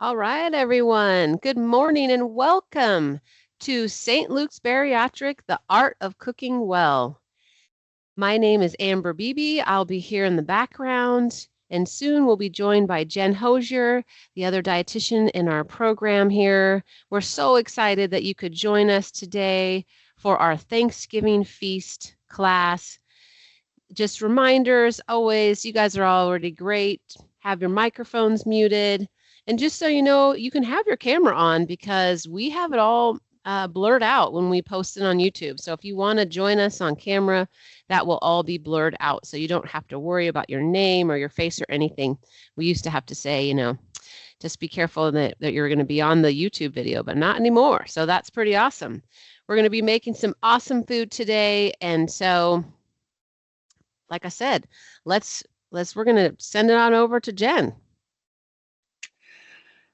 All right, everyone. Good morning and welcome to St. Luke's Bariatric, the Art of Cooking Well. My name is Amber Beebe. I'll be here in the background, and soon we'll be joined by Jen Hosier, the other dietitian in our program here. We're so excited that you could join us today for our Thanksgiving feast class. Just reminders always, you guys are already great. Have your microphones muted. And just so you know, you can have your camera on because we have it all blurred out when we post it on YouTube. So if you want to join us on camera, that will all be blurred out. So you don't have to worry about your name or your face or anything. We used to have to say, just be careful that you're going to be on the YouTube video, but not anymore. So that's pretty awesome. We're going to be making some awesome food today. And so like I said, we're going to send it on over to Jen.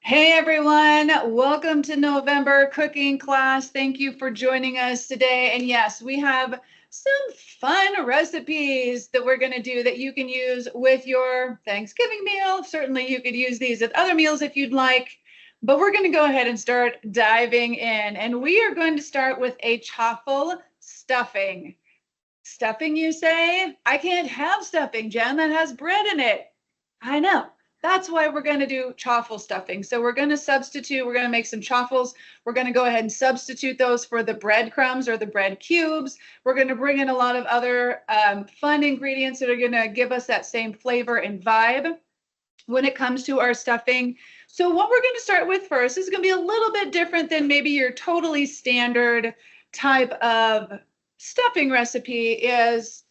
Hey everyone, welcome to November cooking class. Thank you for joining us today. And yes, we have some fun recipes that we're going to do that you can use with your Thanksgiving meal. Certainly you could use these at other meals if you'd like, but we're going to go ahead and start diving in. And we are going to start with a chaffle stuffing. Stuffing, you say? I can't have stuffing, Jen, that has bread in it. I know. That's why we're going to do chaffle stuffing. So we're going to make some chaffles. We're going to go ahead and substitute those for the breadcrumbs or the bread cubes. We're going to bring in a lot of other fun ingredients that are going to give us that same flavor and vibe when it comes to our stuffing. So what we're going to start with first is going to be a little bit different than maybe your totally standard type of stuffing recipe is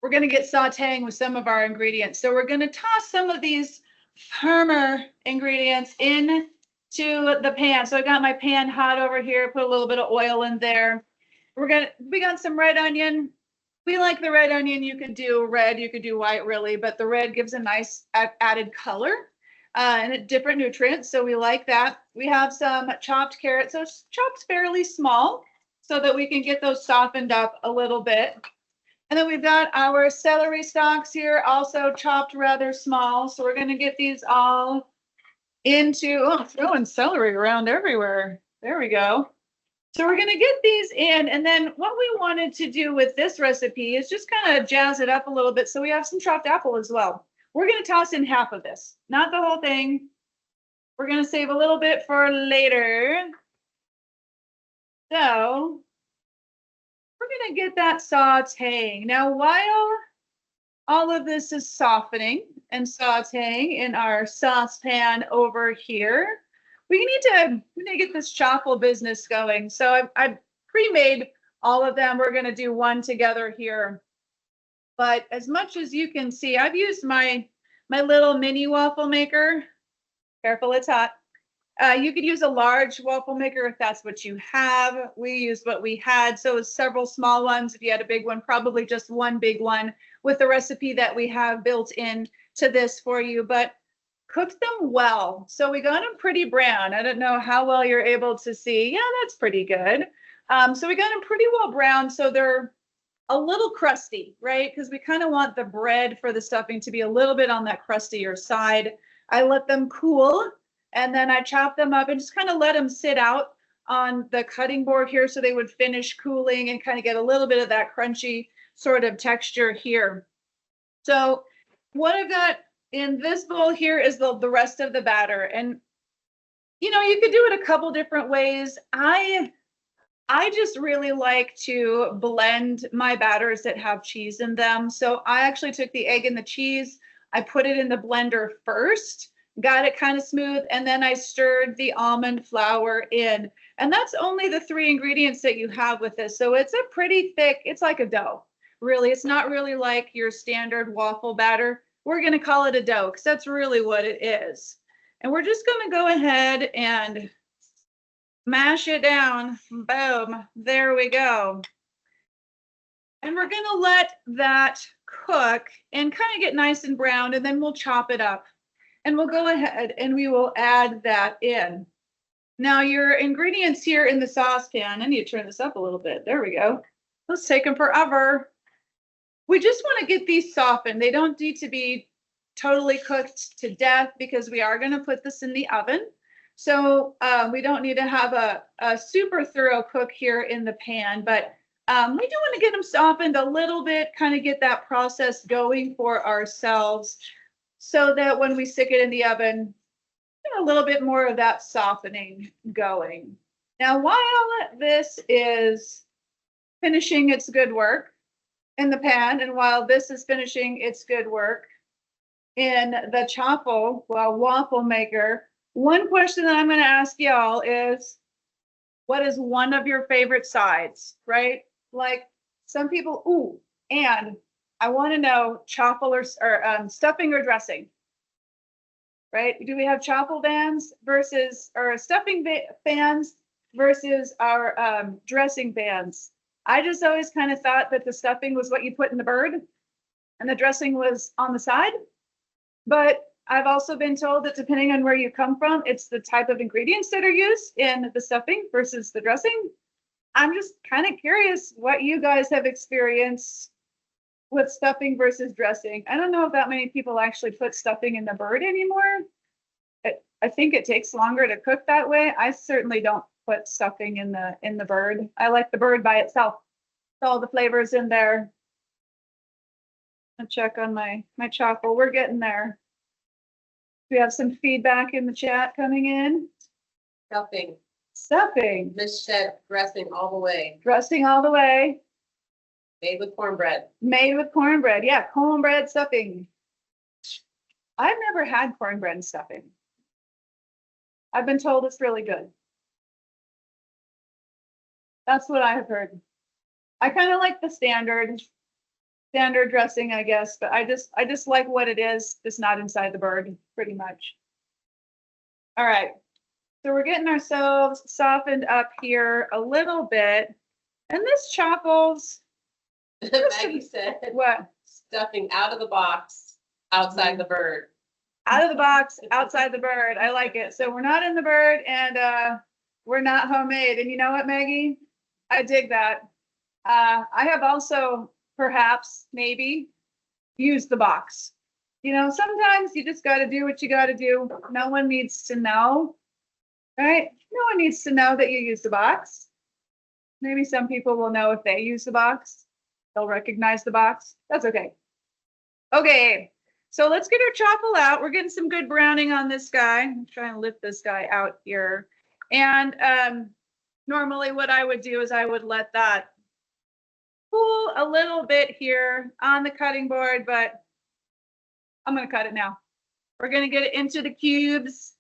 we're going to get sauteing with some of our ingredients. So we're going to toss some of these firmer ingredients into the pan. So I got my pan hot over here, put a little bit of oil in there. We got some red onion. We like the red onion. You could do red, you could do white really, but the red gives a nice added color and different nutrients. So we like that. We have some chopped carrots, so chopped fairly small, so that we can get those softened up a little bit. And then we've got our celery stalks here, also chopped rather small. So we're going to get these all into, throwing celery around everywhere. There we go. So we're going to get these in. And then what we wanted to do with this recipe is just kind of jazz it up a little bit. So we have some chopped apple as well. We're going to toss in half of this, not the whole thing. We're going to save a little bit for later. So we're going to get that sauteing. Now, while all of this is softening and sauteing in our saucepan over here, we need to get this chaffle business going. So I've pre-made all of them. We're going to do one together here. But as much as you can see, I've used my little mini waffle maker. Careful, it's hot. You could use a large waffle maker if that's what you have. We used what we had, so it's several small ones. If you had a big one, probably just one big one with the recipe that we have built in to this for you, but cook them well. So we got them pretty brown. I don't know how well you're able to see. Yeah, that's pretty good. So we got them pretty well brown, so they're a little crusty, right? Because we kind of want the bread for the stuffing to be a little bit on that crustier side. I let them cool. And then I chop them up and just kind of let them sit out on the cutting board here so they would finish cooling and kind of get a little bit of that crunchy sort of texture here. So what I've got in this bowl here is the rest of the batter. And, you could do it a couple different ways. I just really like to blend my batters that have cheese in them. So I actually took the egg and the cheese. I put it in the blender first. Got it kind of smooth, and then I stirred the almond flour in. And that's only the 3 ingredients that you have with this. So it's a pretty thick, it's like a dough. Really, it's not really like your standard waffle batter. We're going to call it a dough because that's really what it is. And we're just going to go ahead and mash it down. Boom, there we go. And we're going to let that cook and kind of get nice and brown, and then we'll chop it up. And we'll go ahead and we will add that in. Now your ingredients here in the saucepan, I need to turn this up a little bit. There we go. Let's take them forever. We just want to get these softened. They don't need to be totally cooked to death because we are going to put this in the oven. So we don't need to have a super thorough cook here in the pan, but we do want to get them softened a little bit, kind of get that process going for ourselves so that when we stick it in the oven, a little bit more of that softening going. Now, while this is finishing its good work in the pan, and while this is finishing its good work in the waffle maker, one question that I'm going to ask y'all is, what is one of your favorite sides, right? Like some people, ooh, and I want to know chaffle or stuffing or dressing, right? Do we have chaffle bands versus our stuffing bands versus our dressing bands? I just always kind of thought that the stuffing was what you put in the bird and the dressing was on the side. But I've also been told that depending on where you come from, it's the type of ingredients that are used in the stuffing versus the dressing. I'm just kind of curious what you guys have experienced with stuffing versus dressing. I don't know if that many people actually put stuffing in the bird anymore. I think it takes longer to cook that way. I certainly don't put stuffing in the bird. I like the bird by itself. All the flavors in there. I'll check on my chocolate. We're getting there. We have some feedback in the chat coming in. Stuffing. Stuffing. Miss said dressing all the way. Dressing all the way. Made with cornbread. Made with cornbread. Yeah, cornbread stuffing. I've never had cornbread and stuffing. I've been told it's really good. That's what I have heard. I kind of like the standard dressing, I guess, but I just like what it is, just not inside the bird, pretty much. All right. So we're getting ourselves softened up here a little bit. And this chaffles. Maggie said, what? Stuffing out of the box, outside the bird. Out of the box, outside the bird. I like it. So we're not in the bird and we're not homemade. And you know what, Maggie? I dig that. I have also perhaps maybe used the box. You know, sometimes you just got to do what you got to do. No one needs to know, right? No one needs to know that you use the box. Maybe some people will know if they use the box. They'll recognize the box. That's okay. Okay, so let's get our chaffle out. We're getting some good browning on this guy. I'm trying to lift this guy out here. And normally what I would do is I would let that cool a little bit here on the cutting board, but I'm going to cut it now. We're going to get it into the cubes.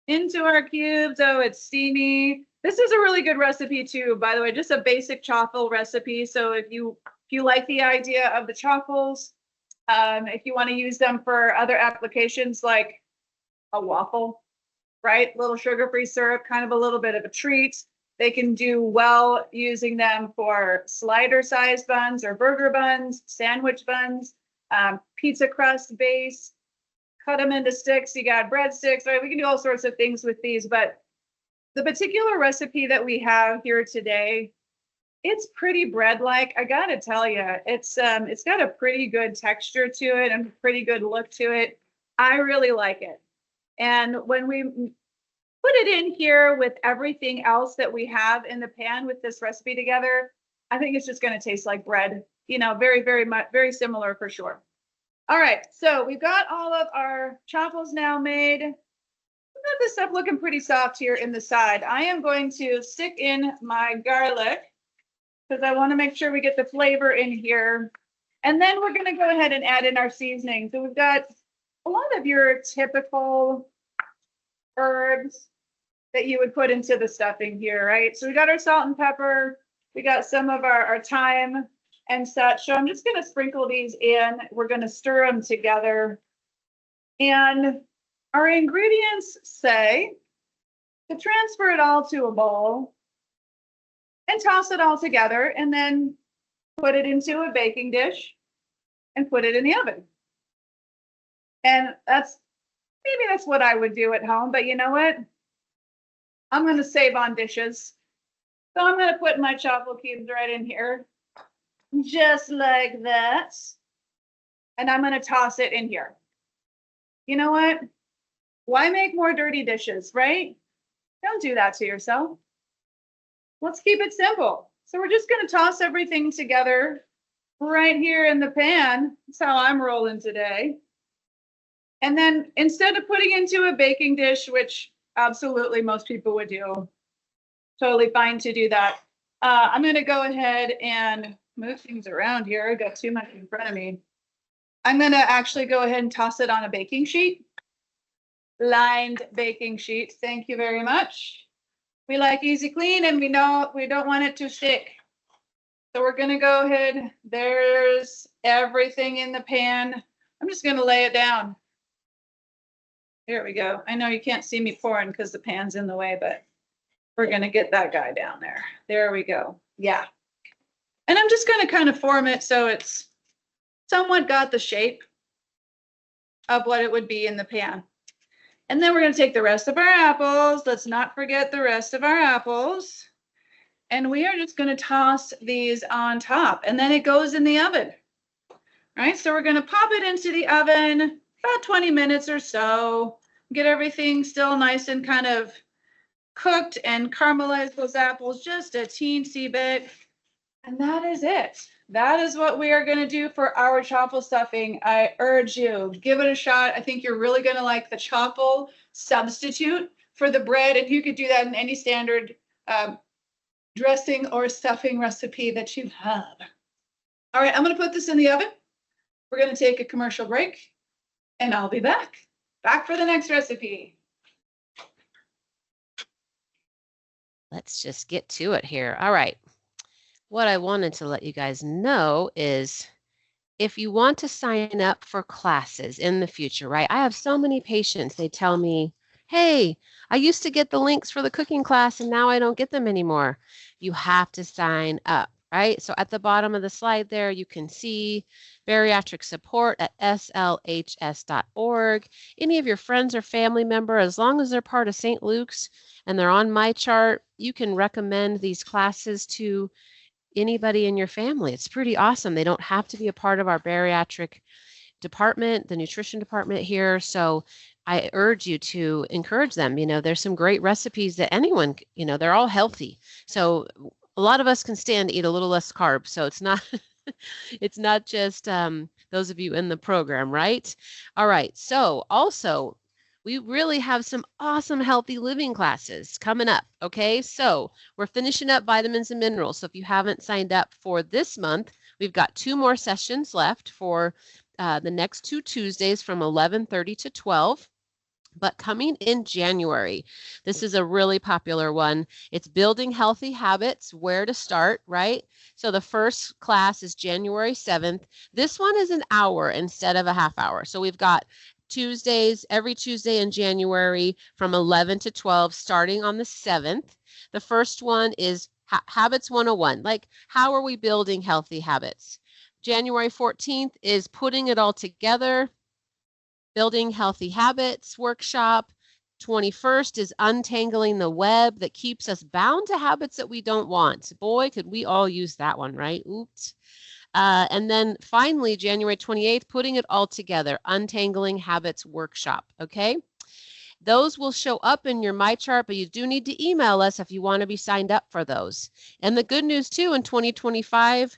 Into our cubes. Oh, it's steamy. This is a really good recipe too, by the way, just a basic chaffle recipe. So if you like the idea of the chaffles, if you want to use them for other applications like a waffle, right? Little sugar-free syrup, kind of a little bit of a treat. They can do well using them for slider-sized buns or burger buns, sandwich buns, pizza crust base. Cut them into sticks. You got breadsticks, right? We can do all sorts of things with these, but the particular recipe that we have here today, it's pretty bread-like. I gotta tell you, it's got a pretty good texture to it and a pretty good look to it. I really like it. And when we put it in here with everything else that we have in the pan with this recipe together, I think it's just going to taste like bread. You know, very, very much, very similar for sure. All right, so we've got all of our chaffles now made. We've got this stuff looking pretty soft here in the side. I am going to stick in my garlic because I want to make sure we get the flavor in here. And then we're going to go ahead and add in our seasoning. So we've got a lot of your typical herbs that you would put into the stuffing here, right? So we got our salt and pepper. We got some of our thyme and such. So I'm just going to sprinkle these in. We're going to stir them together. And our ingredients say to transfer it all to a bowl and toss it all together and then put it into a baking dish and put it in the oven. And maybe that's what I would do at home, but you know what? I'm going to save on dishes. So I'm going to put my chaffle cubes right in here, just like that. and I'm going to toss it in here. You know what? Why make more dirty dishes, right? Don't do that to yourself. Let's keep it simple. So we're just going to toss everything together right here in the pan. That's how I'm rolling today. And then instead of putting into a baking dish, which absolutely most people would do, totally fine to do that. I'm going to go ahead and move things around here. I got too much in front of me. I'm going to actually go ahead and toss it on a baking sheet. Lined baking sheet. Thank you very much. We like easy clean, and we know we don't want it to stick. So we're going to go ahead. There's everything in the pan. I'm just going to lay it down. Here we go. I know you can't see me pouring because the pan's in the way, but we're going to get that guy down there. There we go. Yeah. And I'm just going to kind of form it so it's somewhat got the shape of what it would be in the pan. And then we're going to take the rest of our apples. Let's not forget the rest of our apples. And we are just going to toss these on top. And then it goes in the oven. All right, so we're going to pop it into the oven about 20 minutes or so. Get everything still nice and kind of cooked and caramelize those apples just a teensy bit. And that is it. That is what we are going to do for our chaffle stuffing. I urge you, give it a shot. I think you're really going to like the chaffle substitute for the bread. And you could do that in any standard dressing or stuffing recipe that you have. All right, I'm going to put this in the oven. We're going to take a commercial break, and I'll be back for the next recipe. Let's just get to it here. All right. What I wanted to let you guys know is if you want to sign up for classes in the future, right? I have so many patients, they tell me, hey, I used to get the links for the cooking class and now I don't get them anymore. You have to sign up, right? So at the bottom of the slide there, you can see bariatric support at slhs.org. Any of your friends or family member, as long as they're part of St. Luke's and they're on my chart, you can recommend these classes to anybody in your family. It's pretty awesome. They don't have to be a part of our bariatric department, the nutrition department here. So I urge you to encourage them. You know, there's some great recipes that anyone, you know, they're all healthy. So a lot of us can stand to eat a little less carbs. So it's not, it's not just those of you in the program, right? All right. So also, we really have some awesome healthy living classes coming up, okay? So we're finishing up vitamins and minerals. So if you haven't signed up for this month, we've got 2 more sessions left for the next 2 Tuesdays from 11:30 to 12. But coming in January, this is a really popular one. It's building healthy habits, where to start, right? So the first class is January 7th. This one is an hour instead of a half hour. So we've got Tuesdays, every Tuesday in January from 11 to 12, starting on the 7th. The first one is Habits 101, like how are we building healthy habits? January 14th is Putting It All Together, Building Healthy Habits workshop. 21st is Untangling the Web that keeps us bound to habits that we don't want. Boy, could we all use that one, right? Oops. And then finally, January 28th, Putting It All Together, Untangling Habits Workshop, okay? Those will show up in your MyChart, but you do need to email us if you want to be signed up for those. And the good news, too, in 2025,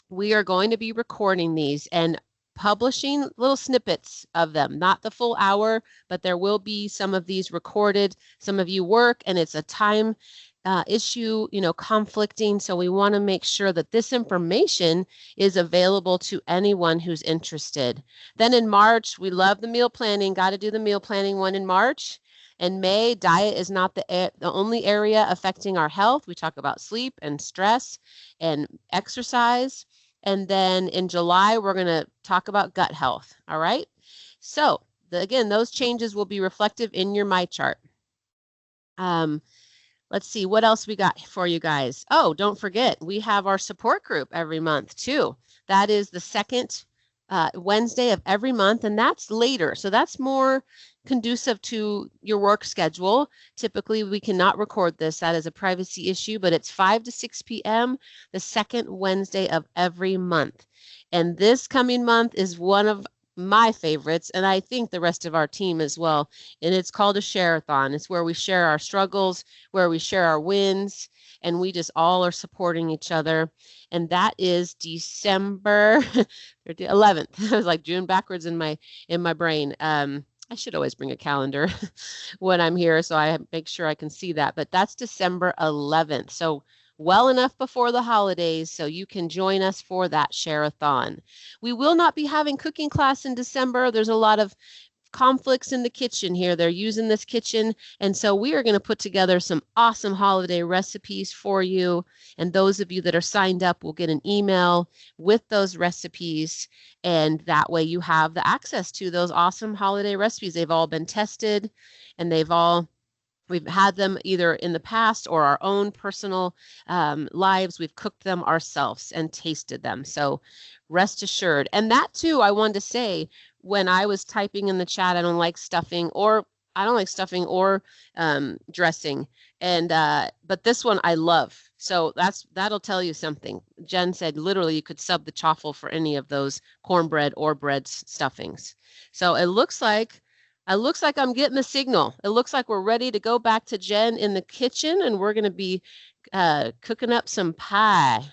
we are going to be recording these and publishing little snippets of them, not the full hour, but there will be some of these recorded. Some of you work, and it's a time issue, you know, conflicting. So we want to make sure that this information is available to anyone who's interested. Then in March, we love the meal planning. Got to do the meal planning one in March. In May, diet is not the only area affecting our health. We talk about sleep and stress and exercise. And then in July, we're going to talk about gut health. All right. So again, those changes will be reflective in your MyChart. Let's see what else we got for you guys. Oh, don't forget, we have our support group every month too. That is the second Wednesday of every month, and that's later. So that's more conducive to your work schedule. Typically, we cannot record this. That is a privacy issue, but it's 5 to 6 p.m. the second Wednesday of every month. And this coming month is one of my favorites, and I think the rest of our team as well. And it's called a share-a-thon. It's where we share our struggles, where we share our wins, and we just all are supporting each other. And that is December 11th. I was like June backwards in my brain. I should always bring a calendar when I'm here so I make sure I can see that. But that's December 11th. So well enough before the holidays so you can join us for that share-a-thon. We will not be having cooking class in December. There's a lot of conflicts in the kitchen here. They're using this kitchen. And so we are going to put together some awesome holiday recipes for you. And those of you that are signed up will get an email with those recipes. And that way you have the access to those awesome holiday recipes. They've all been tested and we've had them either in the past or our own personal lives. We've cooked them ourselves and tasted them. So rest assured. And that too, I wanted to say, when I was typing in the chat, I don't like stuffing or dressing. And but this one I love. So that'll tell you something. Jen said literally you could sub the chaffle for any of those cornbread or bread stuffings. So it looks like I'm getting the signal. It looks like we're ready to go back to Jen in the kitchen, and we're going to be cooking up some pie.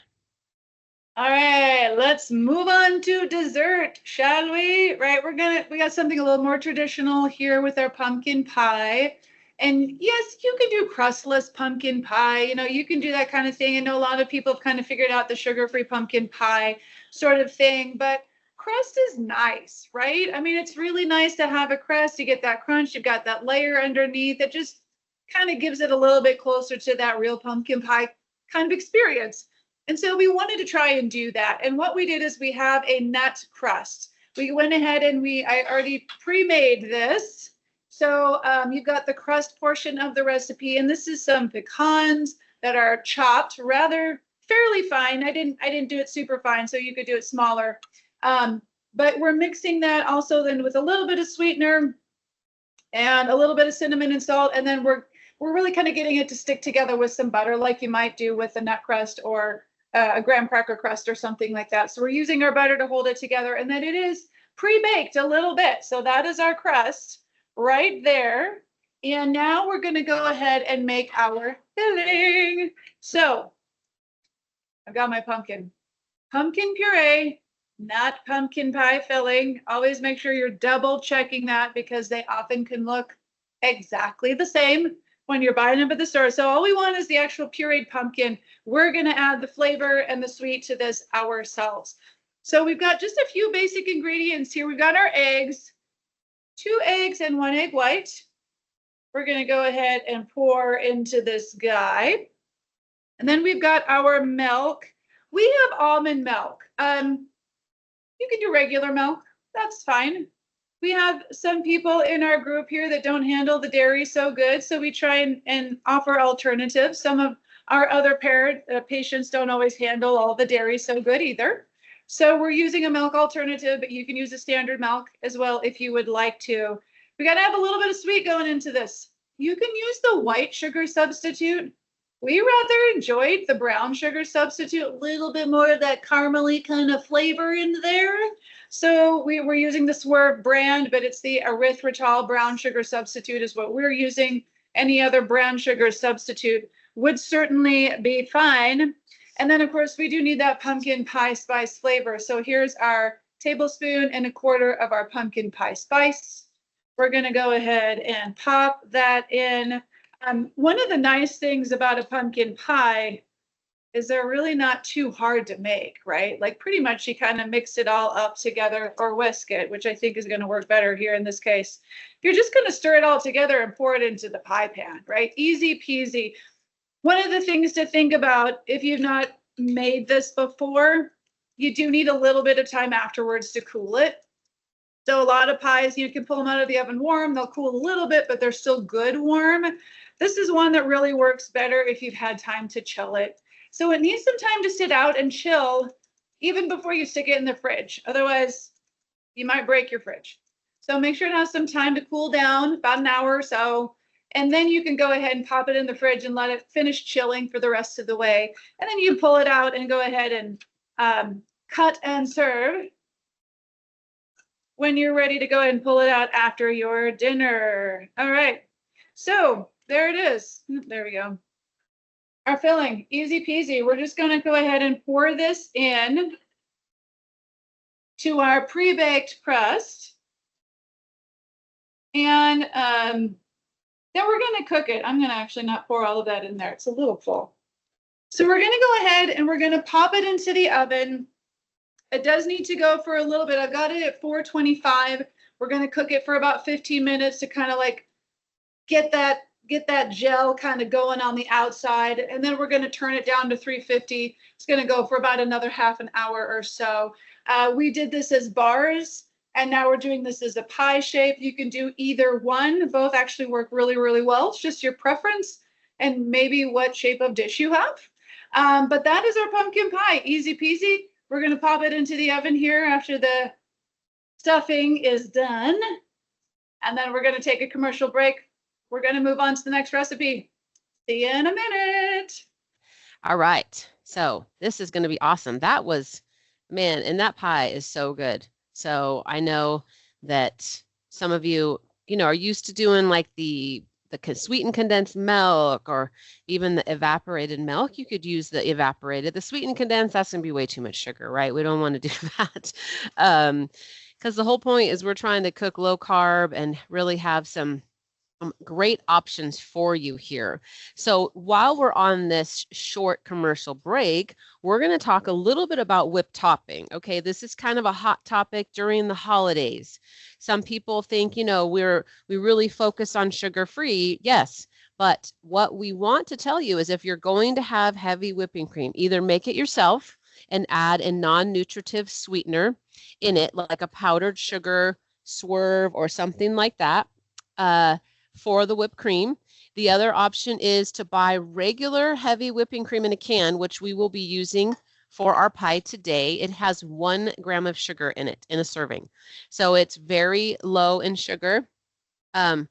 All right, let's move on to dessert, shall we? Right, we got something a little more traditional here with our pumpkin pie. And yes, you can do crustless pumpkin pie. You know, you can do that kind of thing. I know a lot of people have kind of figured out the sugar-free pumpkin pie sort of thing, but crust is nice, right? I mean, it's really nice to have a crust. You get that crunch, you've got that layer underneath. It just kind of gives it a little bit closer to that real pumpkin pie kind of experience. And so we wanted to try and do that. And what we did is we have a nut crust. We went ahead and I already pre-made this. So you've got the crust portion of the recipe, and this is some pecans that are chopped rather fairly fine. I didn't do it super fine, so you could do it smaller. But we're mixing that also then with a little bit of sweetener and a little bit of cinnamon and salt, and then we're really kind of getting it to stick together with some butter like you might do with a nut crust or a graham cracker crust or something like that. So we're using our butter to hold it together, and then it is pre-baked a little bit. So that is our crust right there. And now we're going to go ahead and make our filling. So I've got my pumpkin puree, not pumpkin pie filling. Always make sure you're double checking that because they often can look exactly the same when you're buying them at the store. So all we want is the actual pureed pumpkin. We're going to add the flavor and the sweet to this ourselves. So we've got just a few basic ingredients here. We've got our eggs, 2 eggs and 1 egg white. We're going to go ahead and pour into this guy. And then we've got our milk. We have almond milk. You can do regular milk. That's fine. We have some people in our group here that don't handle the dairy so good, so we try and offer alternatives. Some of our other patients don't always handle all the dairy so good either. So we're using a milk alternative, but you can use a standard milk as well if you would like to. We got to have a little bit of sweet going into this. You can use the white sugar substitute. We rather enjoyed the brown sugar substitute, a little bit more of that caramely kind of flavor in there. So we were using the Swerve brand, but it's the erythritol brown sugar substitute is what we're using. Any other brown sugar substitute would certainly be fine. And then, of course, we do need that pumpkin pie spice flavor. So here's our tablespoon and 1/4 of our pumpkin pie spice. We're going to go ahead and pop that in. One of the nice things about a pumpkin pie is they're really not too hard to make, right? Like pretty much you kind of mix it all up together or whisk it, which I think is going to work better here in this case. You're just going to stir it all together and pour it into the pie pan, right? Easy peasy. One of the things to think about if you've not made this before, you do need a little bit of time afterwards to cool it. So a lot of pies, you can pull them out of the oven warm, they'll cool a little bit, but they're still good warm. This is one that really works better if you've had time to chill it. So it needs some time to sit out and chill even before you stick it in the fridge. Otherwise, you might break your fridge. So make sure it has some time to cool down, about an hour or so. And then you can go ahead and pop it in the fridge and let it finish chilling for the rest of the way. And then you pull it out and go ahead and cut and serve when you're ready to go ahead and pull it out after your dinner. All right. So there it is. There we go. Our filling, easy peasy. We're just going to go ahead and pour this in to our pre-baked crust. And then we're going to cook it. I'm going to actually not pour all of that in there. It's a little full. So we're going to go ahead and we're going to pop it into the oven. It does need to go for a little bit. I've got it at 425. We're going to cook it for about 15 minutes to kind of like get that gel kind of going on the outside. And then we're going to turn it down to 350. It's going to go for about another half an hour or so. We did this as bars, and now we're doing this as a pie shape. You can do either one. Both actually work really, really well. It's just your preference and maybe what shape of dish you have. But that is our pumpkin pie. Easy peasy. We're going to pop it into the oven here after the stuffing is done. And then we're going to take a commercial break. We're going to move on to the next recipe. See you in a minute. All right. So this is going to be awesome. That was, man, and that pie is so good. So I know that some of you, are used to doing like the sweetened condensed milk or even the evaporated milk. You could use the evaporated. The sweetened condensed, that's going to be way too much sugar, right? We don't want to do that. Because the whole point is we're trying to cook low carb and really have some great options for you here. So while we're on this short commercial break, we're going to talk a little bit about whipped topping. Okay, this is kind of a hot topic during the holidays. Some people think, we really focus on sugar-free. Yes, but what we want to tell you is if you're going to have heavy whipping cream, either make it yourself and add a non-nutritive sweetener in it, like a powdered sugar swerve or something like that. For the whipped cream. The other option is to buy regular heavy whipping cream in a can, which we will be using for our pie today. It has 1 gram of sugar in it in a serving. So it's very low in sugar. And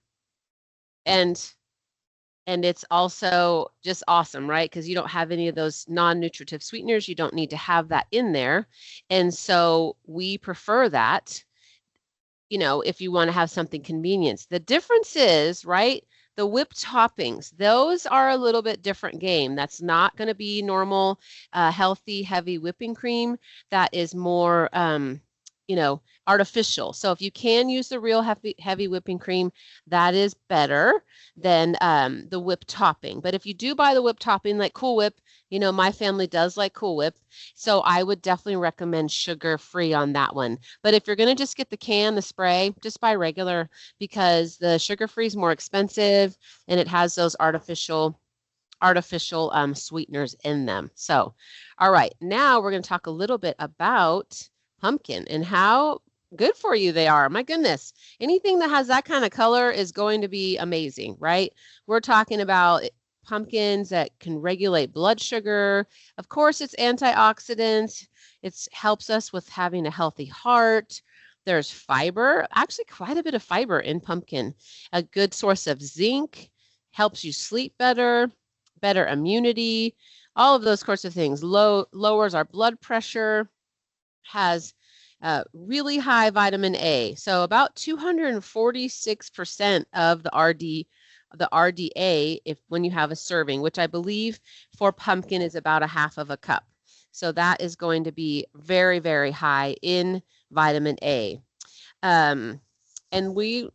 it's also just awesome, right? Because you don't have any of those non-nutritive sweeteners. You don't need to have that in there. And so we prefer that. If you want to have something convenience. The difference is, right, the whipped toppings, those are a little bit different game. That's not going to be normal, healthy, heavy whipping cream. That is more, artificial. So if you can use the real heavy whipping cream, that is better than the whipped topping. But if you do buy the whipped topping, like Cool Whip, my family does like Cool Whip. So I would definitely recommend sugar-free on that one. But if you're going to just get the spray, just buy regular because the sugar-free is more expensive and it has those artificial sweeteners in them. So, all right, now we're going to talk a little bit about pumpkin and how good for you they are. My goodness, anything that has that kind of color is going to be amazing, right? We're talking about pumpkins that can regulate blood sugar. Of course, it's antioxidants. It helps us with having a healthy heart. There's fiber, actually quite a bit of fiber in pumpkin. A good source of zinc, helps you sleep better, better immunity, all of those sorts of things. Lowers our blood pressure, has really high vitamin A. So about 246% of the RDA when you have a serving, which I believe for pumpkin is about a half of a cup. So that is going to be very, very high in vitamin A. And we're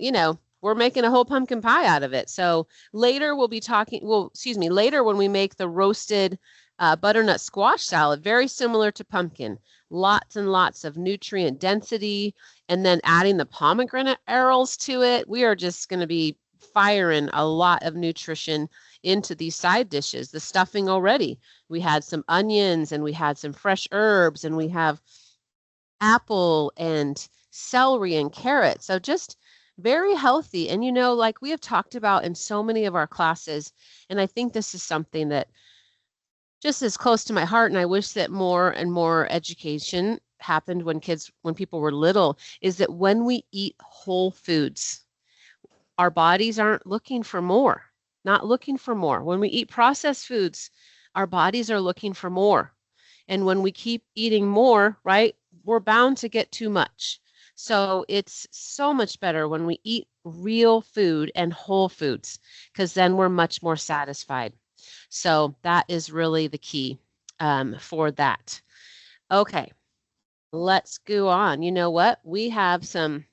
making a whole pumpkin pie out of it. So later we'll be later when we make the roasted butternut squash salad, very similar to pumpkin. Lots and lots of nutrient density, and then adding the pomegranate arils to it. We are just going to be firing a lot of nutrition into these side dishes. The stuffing already, we had some onions and we had some fresh herbs and we have apple and celery and carrot. So just very healthy. And like we have talked about in so many of our classes, and I think this is something that just is close to my heart, and I wish that more and more education happened when people were little is that when we eat whole foods, our bodies aren't looking for more, not looking for more. When we eat processed foods, our bodies are looking for more. And when we keep eating more, right, we're bound to get too much. So it's so much better when we eat real food and whole foods, because then we're much more satisfied. So that is really the key for that. Okay, let's go on. You know what? We have some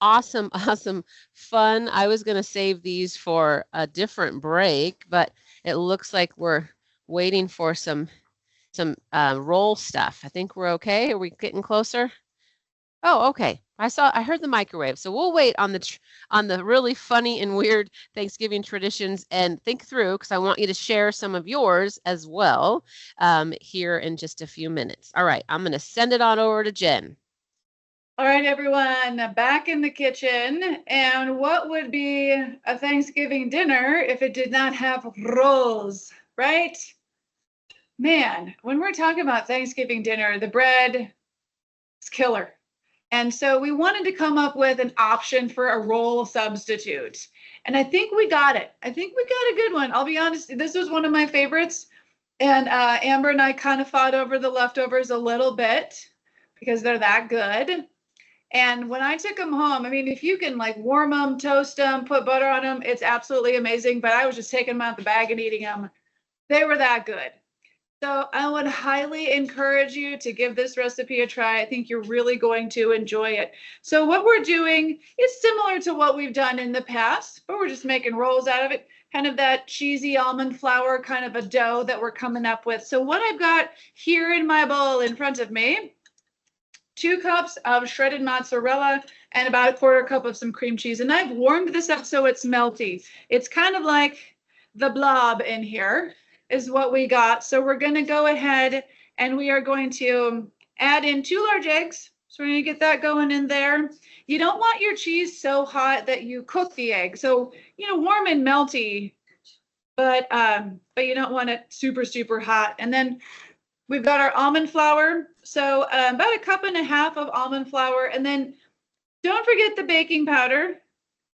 awesome, awesome fun. I was going to save these for a different break, but it looks like we're waiting for some roll stuff. I think we're okay. Are we getting closer? Oh, okay. I heard the microwave. So we'll wait on the really funny and weird Thanksgiving traditions and think through, because I want you to share some of yours as well here in just a few minutes. All right, I'm going to send it on over to Jen. All right, everyone, back in the kitchen. And what would be a Thanksgiving dinner if it did not have rolls, right? Man, when we're talking about Thanksgiving dinner, the bread is killer. And so we wanted to come up with an option for a roll substitute. And I think we got it. I think we got a good one. I'll be honest, this was one of my favorites. And Amber and I kind of fought over the leftovers a little bit because they're that good. And when I took them home, I mean, if you can like warm them, toast them, put butter on them, it's absolutely amazing. But I was just taking them out of the bag and eating them. They were that good. So I would highly encourage you to give this recipe a try. I think you're really going to enjoy it. So what we're doing is similar to what we've done in the past, but we're just making rolls out of it. Kind of that cheesy almond flour kind of a dough that we're coming up with. So what I've got here in my bowl in front of me, 2 cups of shredded mozzarella and about a 1/4 cup of some cream cheese. And I've warmed this up so it's melty. It's kind of like the blob in here is what we got. So we're going to go ahead and we are going to add in 2 large eggs. So we're going to get that going in there. You don't want your cheese so hot that you cook the egg. So, you know, warm and melty, but you don't want it super, super hot. And then we've got our almond flour. So about 1.5 cups of almond flour. And then don't forget the baking powder.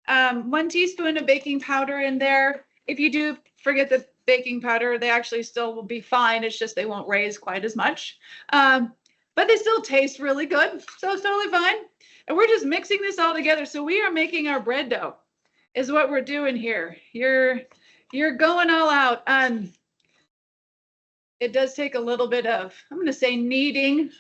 1 teaspoon of baking powder in there. If you do forget the baking powder, they actually still will be fine. It's just they won't raise quite as much. But they still taste really good. So it's totally fine. And we're just mixing this all together. So we are making our bread dough is what we're doing here. You're going all out. It does take a little bit of, I'm going to say kneading.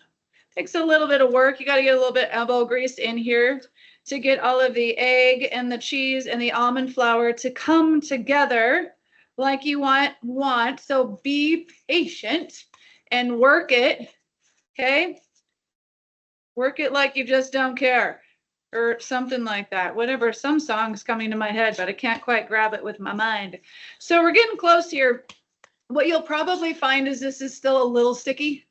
Takes a little bit of work. You got to get a little bit elbow grease in here to get all of the egg and the cheese and the almond flour to come together like you want. So be patient and work it. Okay. Work it like you just don't care or something like that. Whatever, some song's coming to my head, but I can't quite grab it with my mind. So we're getting close here. What you'll probably find is this is still a little sticky.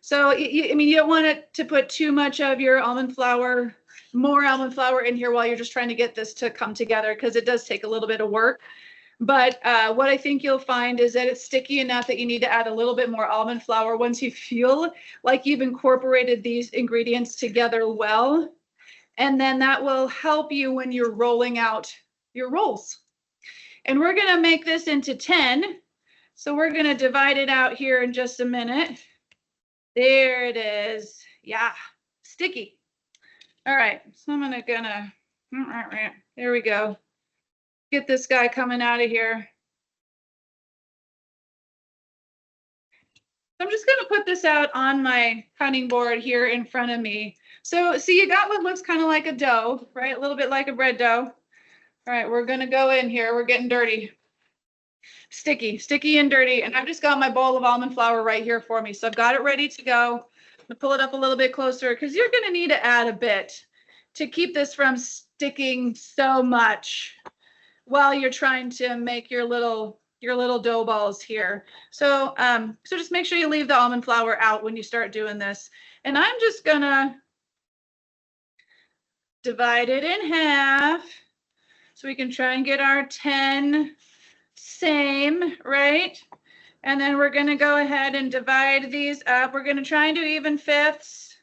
So, I mean, you don't want it to put too much of your almond flour, more almond flour in here while you're just trying to get this to come together, because it does take a little bit of work. But what I think you'll find is that it's sticky enough that you need to add a little bit more almond flour once you feel like you've incorporated these ingredients together well. And then that will help you when you're rolling out your rolls. And we're going to make this into 10. So we're going to divide it out here in just a minute. There it is. Yeah, sticky. All right, so I'm gonna, there we go. Get this guy coming out of here. I'm just gonna put this out on my cutting board here in front of me. So see, you got what looks kind of like a dough, right? A little bit like a bread dough. All right, we're gonna go in here. We're getting dirty. Sticky and dirty. And I've just got my bowl of almond flour right here for me. So I've got it ready to go. I'm gonna pull it up a little bit closer because you're gonna need to add a bit to keep this from sticking so much while you're trying to make your little dough balls here. So so just make sure you leave the almond flour out when you start doing this. And I'm just gonna divide it in half so we can try and get our 10 same, right? And then we're going to go ahead and divide these up. We're going to try and do even fifths.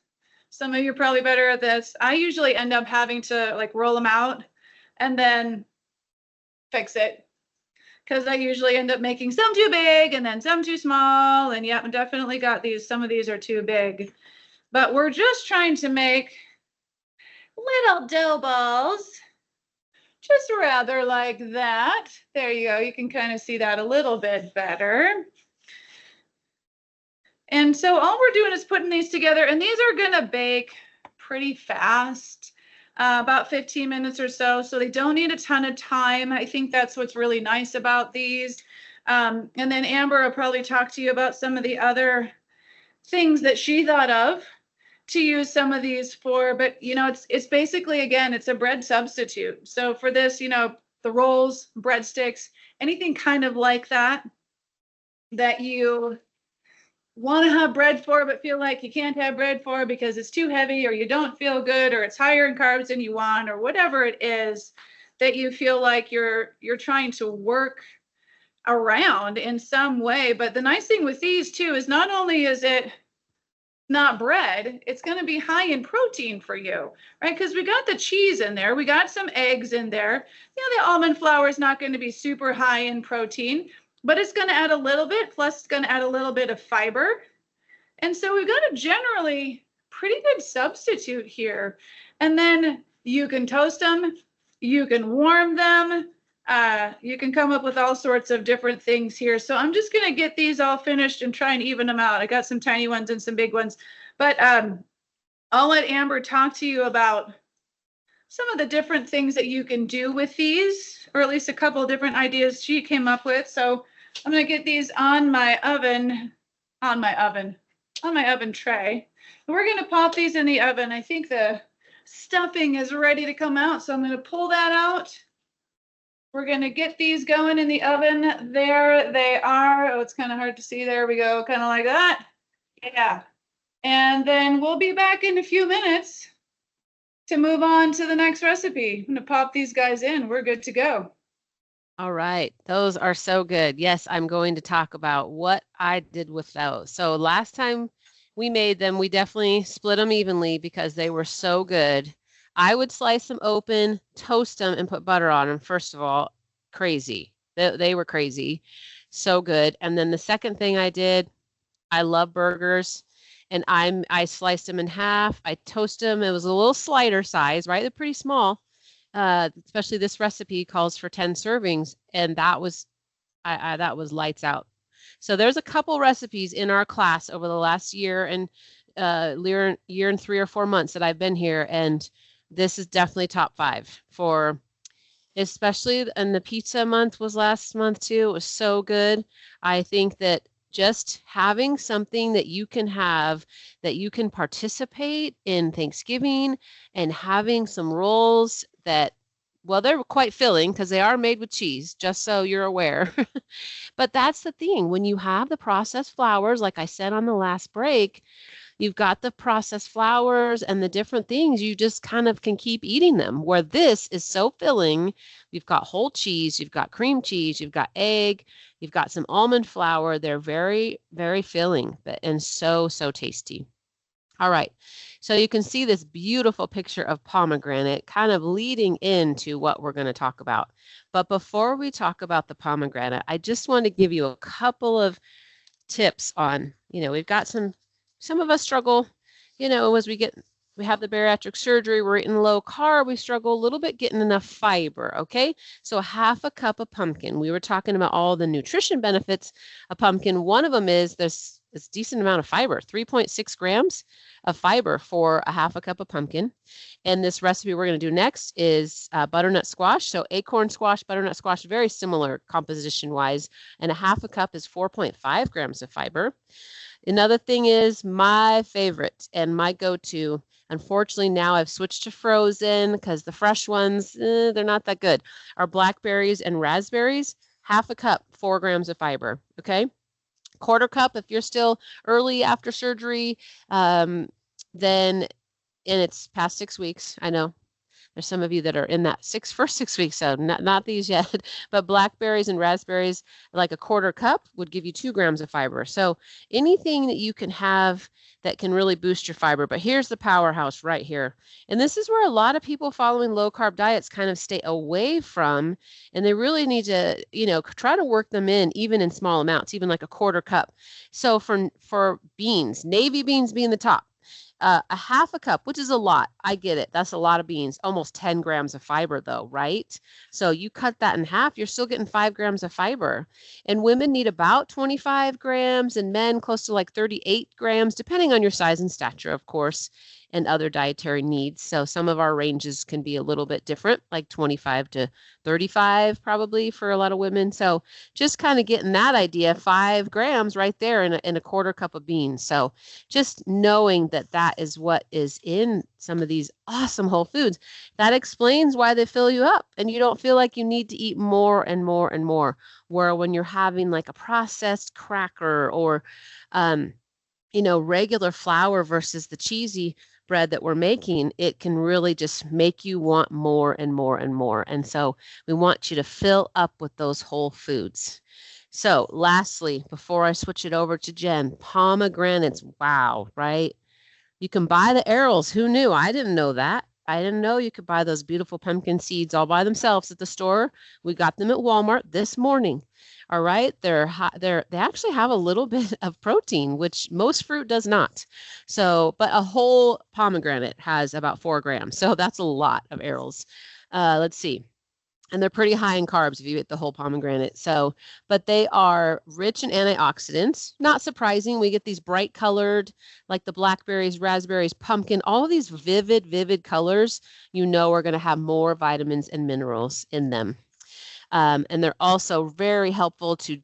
Some of you are probably better at this. I usually end up having to like roll them out and then fix it, because I usually end up making some too big and then some too small. And yeah, definitely got these. Some of these are too big, but we're just trying to make little dough balls, just rather like that. There you go. You can kind of see that a little bit better. And so all we're doing is putting these together, and these are going to bake pretty fast, about 15 minutes or so. So they don't need a ton of time. I think that's what's really nice about these. And then Amber will probably talk to you about some of the other things that she thought of to use some of these for. But, you know, it's basically, again, it's a bread substitute. So for this, you know, the rolls, breadsticks, anything kind of like that, that you want to have bread for, but feel like you can't have bread for because it's too heavy, or you don't feel good, or it's higher in carbs than you want, or whatever it is that you feel like you're trying to work around in some way. But the nice thing with these too is not only is it not bread, it's going to be high in protein for you, right? Because we got the cheese in there, we got some eggs in there. You know, the almond flour is not going to be super high in protein, but it's going to add a little bit, plus it's going to add a little bit of fiber. And so we've got a generally pretty good substitute here. And then you can toast them, you can warm them, you can come up with all sorts of different things here. So I'm just going to get these all finished and try and even them out. I got some tiny ones and some big ones, but I'll let Amber talk to you about some of the different things that you can do with these, or at least a couple of different ideas she came up with. So I'm going to get these on my oven tray. We're going to pop these in the oven. I think the stuffing is ready to come out, so I'm going to pull that out. We're going to get these going in the oven. There they are. Oh, it's kind of hard to see. There we go. Kind of like that. Yeah. And then we'll be back in a few minutes to move on to the next recipe. I'm going to pop these guys in. We're good to go. All right. Those are so good. Yes, I'm going to talk about what I did with those. So last time we made them, we definitely split them evenly because they were so good. I would slice them open, toast them, and put butter on them. First of all, crazy. They were crazy. So good. And then the second thing I did, I love burgers, and I sliced them in half. I toast them. It was a little slider size, right? They're pretty small. Especially this recipe calls for 10 servings, and that was lights out. So there's a couple recipes in our class over the last year and year and 3 or 4 months that I've been here, and this is definitely top 5 for, especially, and the pizza month was last month too. It was so good. I think that just having something that you can have, that you can participate in Thanksgiving, and having some rolls that, well, they're quite filling because they are made with cheese, just so you're aware. But that's the thing. When you have the processed flours, like I said on the last break, you've got the processed flours and the different things, you just kind of can keep eating them. Where this is so filling, you've got whole cheese, you've got cream cheese, you've got egg, you've got some almond flour. They're very, very filling and so, so tasty. All right, so you can see this beautiful picture of pomegranate kind of leading into what we're going to talk about. But before we talk about the pomegranate, I just want to give you a couple of tips on, we've got some of us struggle, as we have the bariatric surgery, we're eating low carb, we struggle a little bit getting enough fiber, okay? So half a cup of pumpkin. We were talking about all the nutrition benefits of pumpkin. One of them is there's this decent amount of fiber, 3.6 grams of fiber for a half a cup of pumpkin. And this recipe we're going to do next is butternut squash. So acorn squash, butternut squash, very similar composition-wise. And a half a cup is 4.5 grams of fiber. Another thing is my favorite and my go-to. Unfortunately, now I've switched to frozen because the fresh ones, they're not that good. Are blackberries and raspberries. Half a cup, 4 grams of fiber, okay? Quarter cup if you're still early after surgery, then, and it's past 6 weeks, I know. There's some of you that are in that first 6 weeks, so not these yet, but blackberries and raspberries, like a quarter cup would give you 2 grams of fiber. So anything that you can have that can really boost your fiber. But here's the powerhouse right here. And this is where a lot of people following low carb diets kind of stay away from, and they really need to, try to work them in even in small amounts, even like a quarter cup. So for beans, navy beans being the top, a half a cup, which is a lot. I get it. That's a lot of beans, almost 10 grams of fiber though, right? So you cut that in half, you're still getting 5 grams of fiber. And women need about 25 grams and men close to like 38 grams, depending on your size and stature, of course, and other dietary needs. So some of our ranges can be a little bit different, like 25 to 35 probably for a lot of women. So just kind of getting that idea, 5 grams right there in a quarter cup of beans. So just knowing that that is what is in some of these awesome whole foods, that explains why they fill you up and you don't feel like you need to eat more and more and more. Where when you're having like a processed cracker or, regular flour versus the cheesy bread that we're making, it can really just make you want more and more and more. And so we want you to fill up with those whole foods. So lastly, before I switch it over to Jen, pomegranates. Wow, right? You can buy the arils. Who knew? I didn't know that. I didn't know you could buy those beautiful pumpkin seeds all by themselves at the store. We got them at Walmart this morning. All right, they actually have a little bit of protein, which most fruit does not. So, but a whole pomegranate has about 4 grams. So that's a lot of arils. Let's see. And they're pretty high in carbs if you eat the whole pomegranate. So, but they are rich in antioxidants. Not surprising. We get these bright colored, like the blackberries, raspberries, pumpkin, all of these vivid colors, are going to have more vitamins and minerals in them. And they're also very helpful to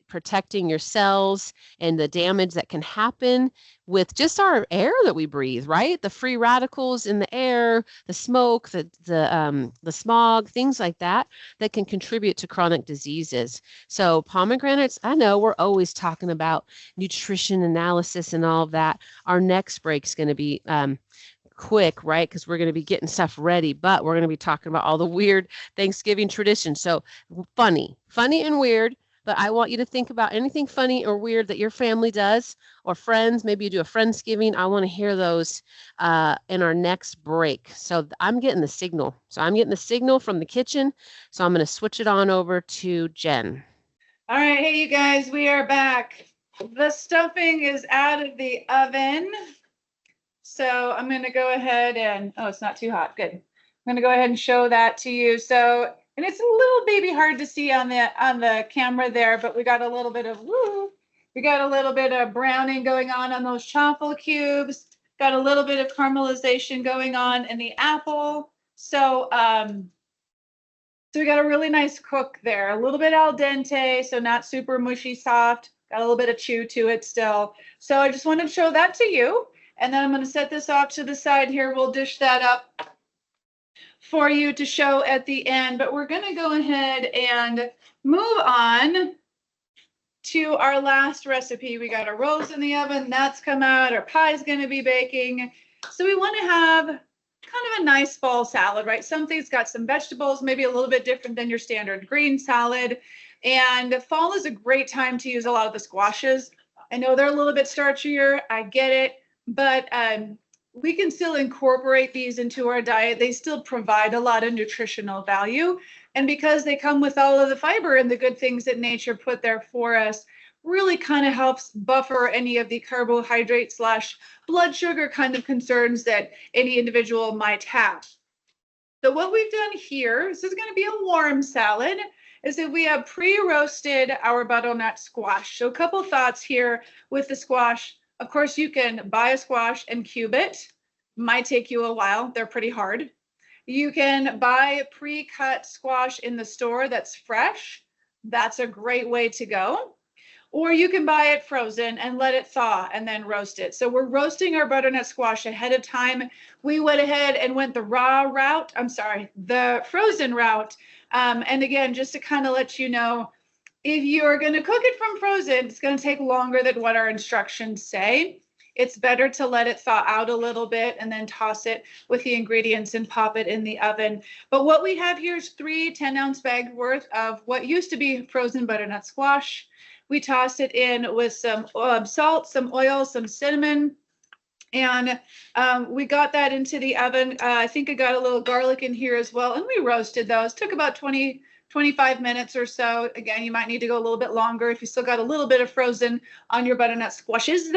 protecting your cells and the damage that can happen with just our air that we breathe, right? The free radicals in the air, the smoke, the smog, things like that can contribute to chronic diseases. So pomegranates, I know we're always talking about nutrition analysis and all of that. Our next break's going to be quick, right? Because we're going to be getting stuff ready, but we're going to be talking about all the weird Thanksgiving traditions. So funny and weird. But I want you to think about anything funny or weird that your family does or friends. Maybe you do a Friendsgiving. I want to hear those in our next break. So I'm getting the signal. From the kitchen. So I'm going to switch it on over to Jen. All right. Hey, you guys, we are back. The stuffing is out of the oven. So I'm going to go ahead and, it's not too hot. Good. I'm going to go ahead and show that to you. So, and it's a little baby hard to see on the camera there, but we got a little bit of browning going on those chaffle cubes. Got a little bit of caramelization going on in the apple. So, so we got a really nice cook there. A little bit al dente, so not super mushy soft. Got a little bit of chew to it still. So I just wanted to show that to you. And then I'm going to set this off to the side here. We'll dish that up for you to show at the end, but we're going to go ahead and move on to our last recipe. We got our rolls in the oven. That's come out. Our pie's going to be baking. So we want to have kind of a nice fall salad, right? Something's got some vegetables, maybe a little bit different than your standard green salad. And fall is a great time to use a lot of the squashes. I know they're a little bit starchier. I get it. But we can still incorporate these into our diet. They still provide a lot of nutritional value. And because they come with all of the fiber and the good things that nature put there for us, really kind of helps buffer any of the carbohydrate / blood sugar kind of concerns that any individual might have. So what we've done here, this is going to be a warm salad, is that we have pre-roasted our butternut squash. So a couple thoughts here with the squash. Of course, you can buy a squash and cube it. Might take you a while. They're pretty hard. You can buy pre-cut squash in the store that's fresh. That's a great way to go. Or you can buy it frozen and let it thaw and then roast it. So we're roasting our butternut squash ahead of time. We went ahead and went the frozen route. And again, just to kind of let you know, if you're going to cook it from frozen, it's going to take longer than what our instructions say. it's better to let it thaw out a little bit and then toss it with the ingredients and pop it in the oven. But what we have here is 3 10-ounce bags worth of what used to be frozen butternut squash. We toss it in with some salt, some oil, some cinnamon, and we got that into the oven. I think I got a little garlic in here as well, and we roasted those. Took about 25 minutes or so. Again, you might need to go a little bit longer if you still got a little bit of frozen on your butternut squashes.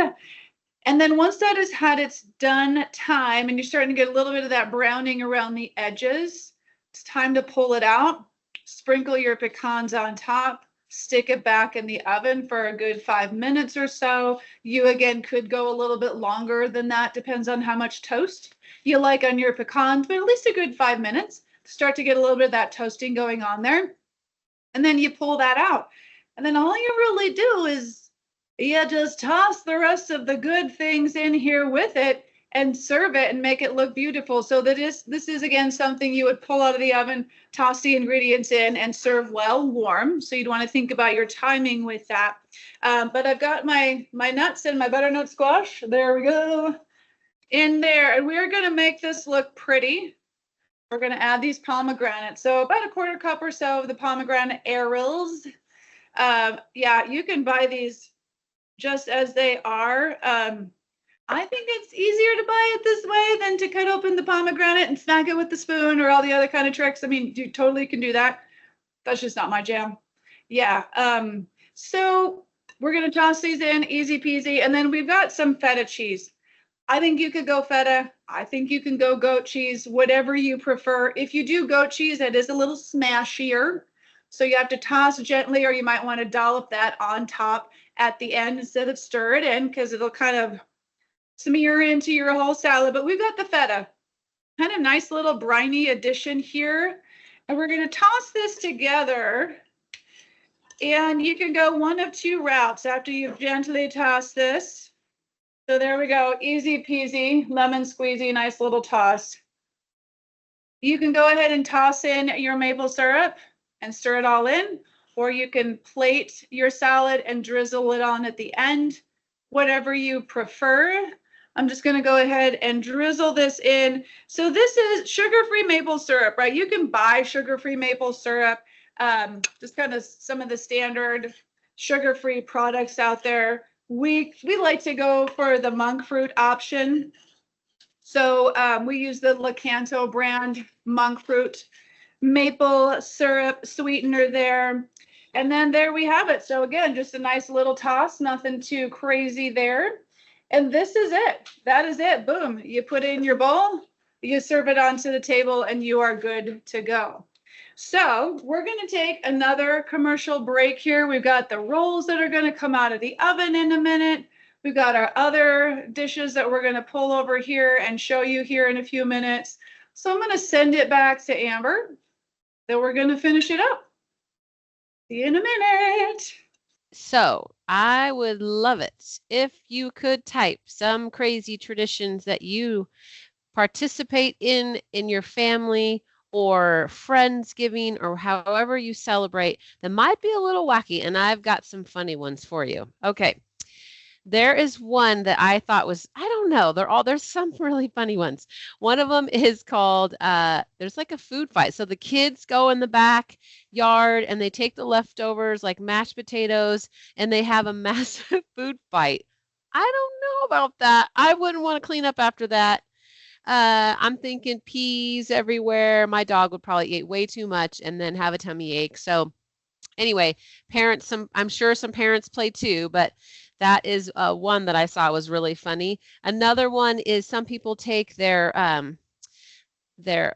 And then once that has had its done time and you're starting to get a little bit of that browning around the edges, it's time to pull it out, sprinkle your pecans on top, stick it back in the oven for a good 5 minutes or so. You again could go a little bit longer than that, depends on how much toast you like on your pecans, but at least a good 5 minutes to start to get a little bit of that toasting going on there. And then you pull that out. And then all you really do is you just toss the rest of the good things in here with it and serve it and make it look beautiful. So that this is again something you would pull out of the oven, toss the ingredients in, and serve well warm. So you'd want to think about your timing with that. But I've got my nuts and my butternut squash. There we go. In there. And we're going to make this look pretty. We're going to add these pomegranates. So about a 1/4 cup or so of the pomegranate arils. Yeah, you can buy these just as they are. I think it's easier to buy it this way than to cut open the pomegranate and smack it with the spoon or all the other kind of tricks. I mean, you totally can do that. That's just not my jam. Yeah. So we're going to toss these in, easy peasy. And then we've got some feta cheese. I think you could go feta. I think you can go goat cheese, whatever you prefer. If you do goat cheese, it is a little smashier. So you have to toss gently, or you might want to dollop that on top at the end instead of stir it in, because it'll kind of smear into your whole salad. But we've got the feta, kind of nice little briny addition here. And we're going to toss this together. And you can go one of 2 routes after you've gently tossed this. So there we go, easy peasy, lemon squeezy, nice little toss. You can go ahead and toss in your maple syrup and stir it all in, or you can plate your salad and drizzle it on at the end, whatever you prefer. I'm just going to go ahead and drizzle this in. So this is sugar-free maple syrup, right? You can buy sugar-free maple syrup, just kind of some of the standard sugar-free products out there. We like to go for the monk fruit option. So we use the Lakanto brand monk fruit maple syrup sweetener there. And then there we have it. So again, just a nice little toss, nothing too crazy there. And this is it. That is it. Boom. You put it in your bowl, you serve it onto the table, and you are good to go. So we're going to take another commercial break here. We've got the rolls that are going to come out of the oven in a minute. We've got our other dishes that we're going to pull over here and show you here in a few minutes. So I'm going to send it back to Amber. Then we're going to finish it up. See you in a minute. So I would love it if you could type some crazy traditions that you participate in your family or Friendsgiving or however you celebrate that might be a little wacky, and I've got some funny ones for you. Okay. There is one that I thought was, I don't know, there's some really funny ones. One of them is called, there's like a food fight. So the kids go in the backyard and they take the leftovers like mashed potatoes and they have a massive food fight. I don't know about that. I wouldn't want to clean up after that. I'm thinking peas everywhere. My dog would probably eat way too much and then have a tummy ache. So anyway, parents, I'm sure some parents play too, but that is one that I saw was really funny. Another one is some people take their,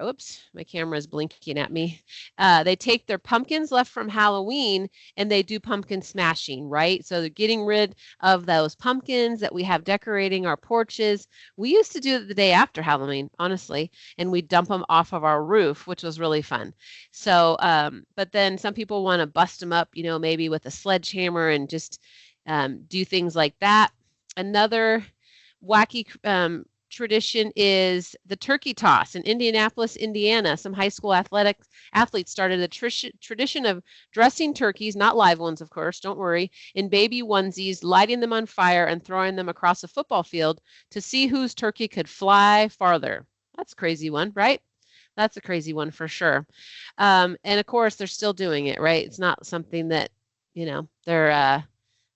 oops, my camera is blinking at me. They take their pumpkins left from Halloween and they do pumpkin smashing, right? So they're getting rid of those pumpkins that we have decorating our porches. We used to do it the day after Halloween, honestly, and we dump them off of our roof, which was really fun. So, but then some people want to bust them up, maybe with a sledgehammer and just do things like that. Another wacky tradition is the turkey toss in Indianapolis, Indiana. Some high school athletes started a tradition of dressing turkeys, not live ones, of course, don't worry, in baby onesies, lighting them on fire and throwing them across a football field to see whose turkey could fly farther. That's a crazy one, right? That's a crazy one for sure. And of course, they're still doing it, right? It's not something that,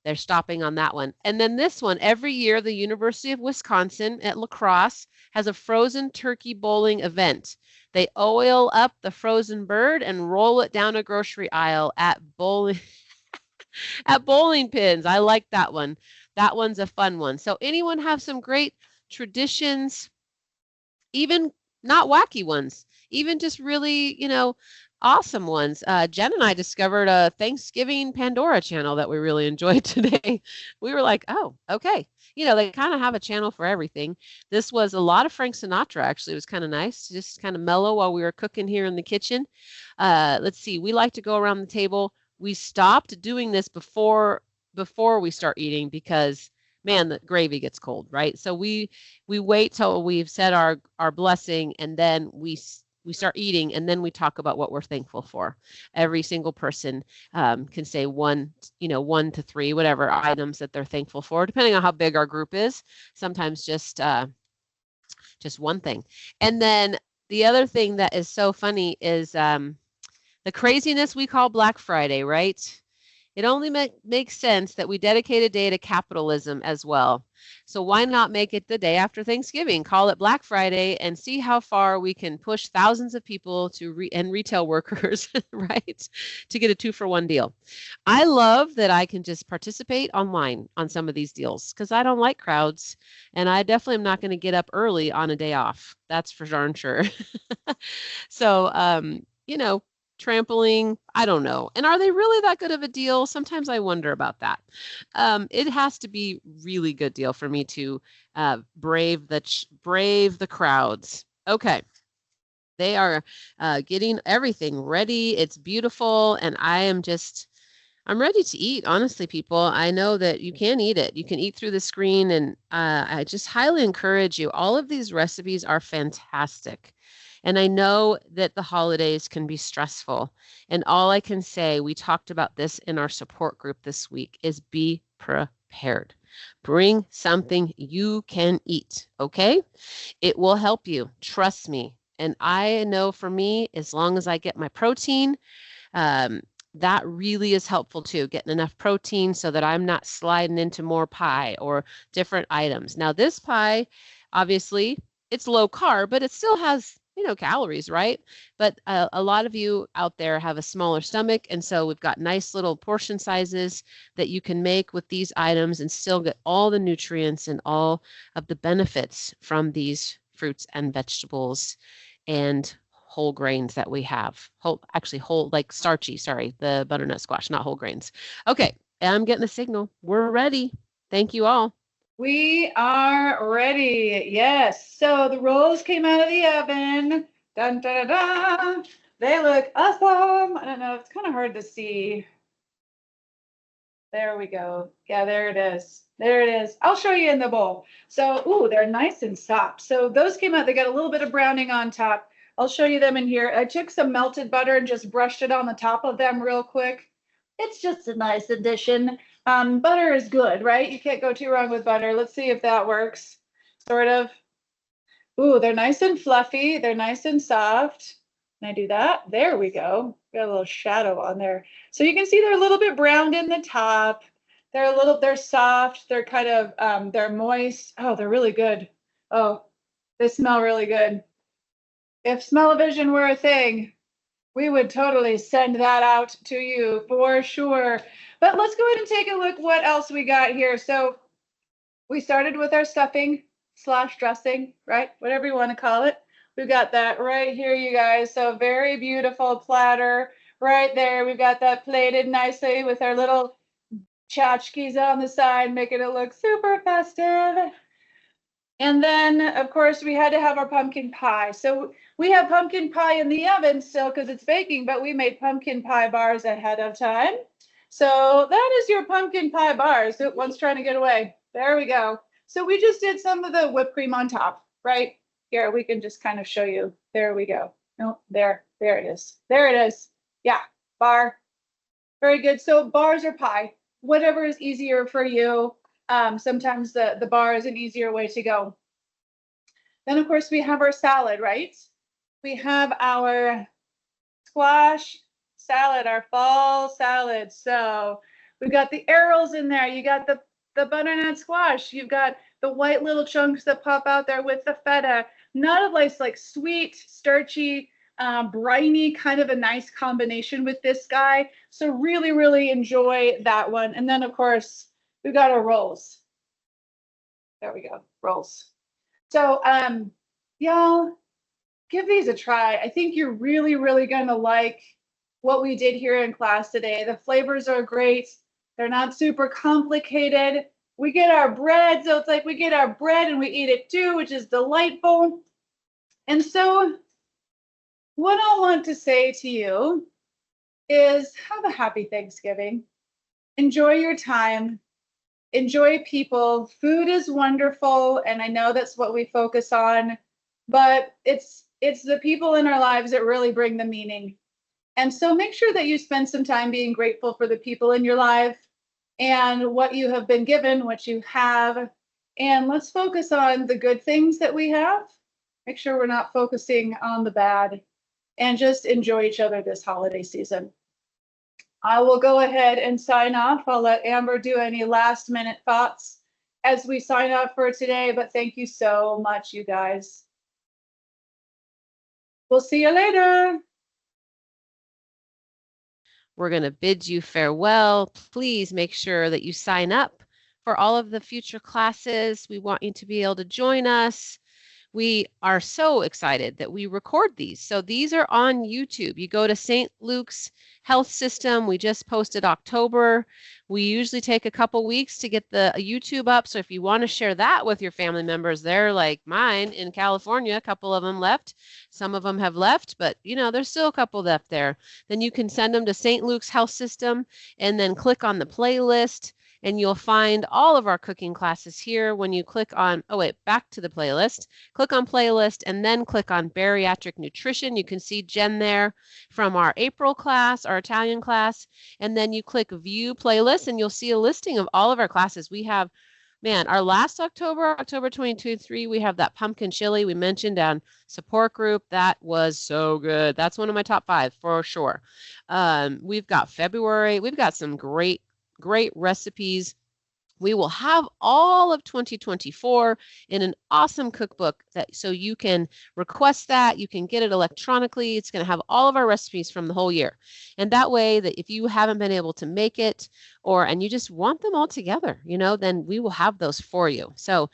they're stopping on that one. And then this one, every year, the University of Wisconsin at La Crosse has a frozen turkey bowling event. They oil up the frozen bird and roll it down a grocery aisle at bowling at bowling pins. I like that one. That one's a fun one. So anyone have some great traditions, even not wacky ones, even just really, awesome ones. Jen and I discovered a Thanksgiving Pandora channel that we really enjoyed today. We were like, oh, okay. They kind of have a channel for everything. This was a lot of Frank Sinatra, actually. It was kind of nice, just kind of mellow while we were cooking here in the kitchen. Let's see. We like to go around the table. We stopped doing this before we start eating because, man, the gravy gets cold, right? So we wait till we've said our blessing, and then we start eating, and then we talk about what we're thankful for. Every single person can say one to three, whatever items that they're thankful for, depending on how big our group is. Sometimes just one thing. And then the other thing that is so funny is the craziness we call Black Friday, right? It only makes sense that we dedicate a day to capitalism as well. So why not make it the day after Thanksgiving? Call it Black Friday and see how far we can push thousands of people and retail workers, right, to get a 2-for-1 deal. I love that I can just participate online on some of these deals because I don't like crowds, and I definitely am not going to get up early on a day off. That's for darn sure. So, trampling, I don't know. And are they really that good of a deal? Sometimes I wonder about that. It has to be really good deal for me to brave the crowds. Okay. They are getting everything ready. It's beautiful, and I'm ready to eat, honestly, people. I know that you can eat it. You can eat through the screen, and I just highly encourage you. All of these recipes are fantastic. And I know that the holidays can be stressful. And all I can say, we talked about this in our support group this week, is be prepared. Bring something you can eat, okay? It will help you. Trust me. And I know for me, as long as I get my protein, that really is helpful too, getting enough protein so that I'm not sliding into more pie or different items. Now, this pie, obviously, it's low carb, but it still has calories, right? But a lot of you out there have a smaller stomach, and so we've got nice little portion sizes that you can make with these items and still get all the nutrients and all of the benefits from these fruits and vegetables and whole grains that we have. Whole, like starchy, sorry, the butternut squash, not whole grains. Okay, I'm getting a signal. We're ready. Thank you all. We are ready. Yes. So the rolls came out of the oven. Dun, dun, dun, dun. They look awesome. I don't know. It's kind of hard to see. There we go. Yeah, there it is. There it is. I'll show you in the bowl. So, ooh, they're nice and soft. So those came out. They got a little bit of browning on top. I'll show you them in here. I took some melted butter and just brushed it on the top of them real quick. It's just a nice addition. Butter is good, right? You can't go too wrong with butter. Let's see if that works. Sort of. Ooh, they're nice and fluffy. They're nice and soft. Can I do that? There we go. Got a little shadow on there. So you can see they're a little bit browned in the top. They're soft. They're kind of, they're moist. Oh, they're really good. Oh, they smell really good. If smell-o-vision were a thing, we would totally send that out to you for sure. But let's go ahead and take a look what else we got here. So we started with our stuffing / dressing, right? Whatever you want to call it. We've got that right here, you guys. So very beautiful platter right there. We've got that plated nicely with our little tchotchkes on the side, making it look super festive. And then, of course, we had to have our pumpkin pie. So we have pumpkin pie in the oven still because it's baking, but we made pumpkin pie bars ahead of time. So that is your pumpkin pie bars. One's trying to get away. There we go. So we just did some of the whipped cream on top. right? Here, we can just kind of show you. There we go. No, there it is. There it is. Yeah, bar. Very good. So bars or pie, whatever is easier for you. Sometimes the bar is an easier way to go. Then, of course, we have our salad, right? We have our squash salad, our fall salad. So we've got the arrows in there. You got the butternut squash. You've got the white little chunks that pop out there with the feta. Not a nice, like sweet, starchy, briny, kind of a nice combination with this guy. So really, really enjoy that one. And then, of course, we've got our rolls. There we go, rolls. So, y'all, give these a try. I think you're really, really going to like what we did here in class today. The flavors are great. They're not super complicated. We get our bread, so it's like we get our bread and we eat it too, which is delightful. And so what I want to say to you is have a happy Thanksgiving. Enjoy your time. Enjoy people. Food is wonderful, and I know that's what we focus on, but it's the people in our lives that really bring the meaning. And so make sure that you spend some time being grateful for the people in your life and what you have been given, what you have. And let's focus on the good things that we have. Make sure we're not focusing on the bad, and just enjoy each other this holiday season. I will go ahead and sign off. I'll let Amber do any last minute thoughts as we sign off for today, but thank you so much, you guys. We'll see you later. We're going to bid you farewell. Please make sure that you sign up for all of the future classes. We want you to be able to join us. We are so excited that we record these. So these are on YouTube. You go to St. Luke's Health System. We just posted October. We usually take a couple weeks to get the YouTube up. So if you want to share that with your family members, they're like mine in California. A couple of them left. Some of them have left, but there's still a couple left there. Then you can send them to St. Luke's Health System and then click on the playlist. And you'll find all of our cooking classes here when you click on, back to the playlist. Click on playlist and then click on bariatric nutrition. You can see Jen there from our April class, our Italian class. And then you click view playlist and you'll see a listing of all of our classes. We have, our last October 2023, we have that pumpkin chili we mentioned on support group. That was so good. That's one of my top 5 for sure. We've got February. We've got some great recipes. We will have all of 2024 in an awesome cookbook so you can request that. You can get it electronically. It's going to have all of our recipes from the whole year. And that way that if you haven't been able to make it and you just want them all together, then we will have those for you. So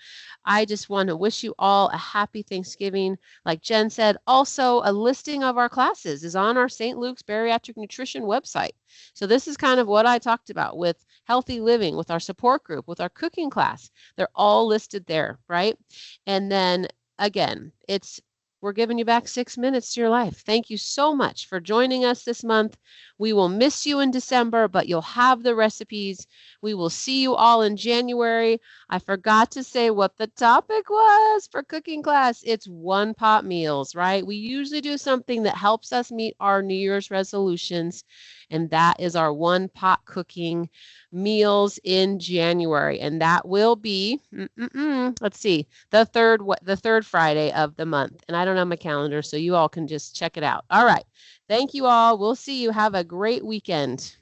I just want to wish you all a happy Thanksgiving. Like Jen said, also a listing of our classes is on our St. Luke's Bariatric Nutrition website. So this is kind of what I talked about with healthy living, with our support group, with our cooking class. They're all listed there, right? And then again, we're giving you back 6 minutes to your life. Thank you so much for joining us this month. We will miss you in December, but you'll have the recipes. We will see you all in January. I forgot to say what the topic was for cooking class. It's one pot meals, right? We usually do something that helps us meet our New Year's resolutions, and that is our one pot cooking meals in January. And that will be, let's see, the third Friday of the month. And I don't have my calendar, so you all can just check it out. All right. Thank you all. We'll see you. Have a great weekend.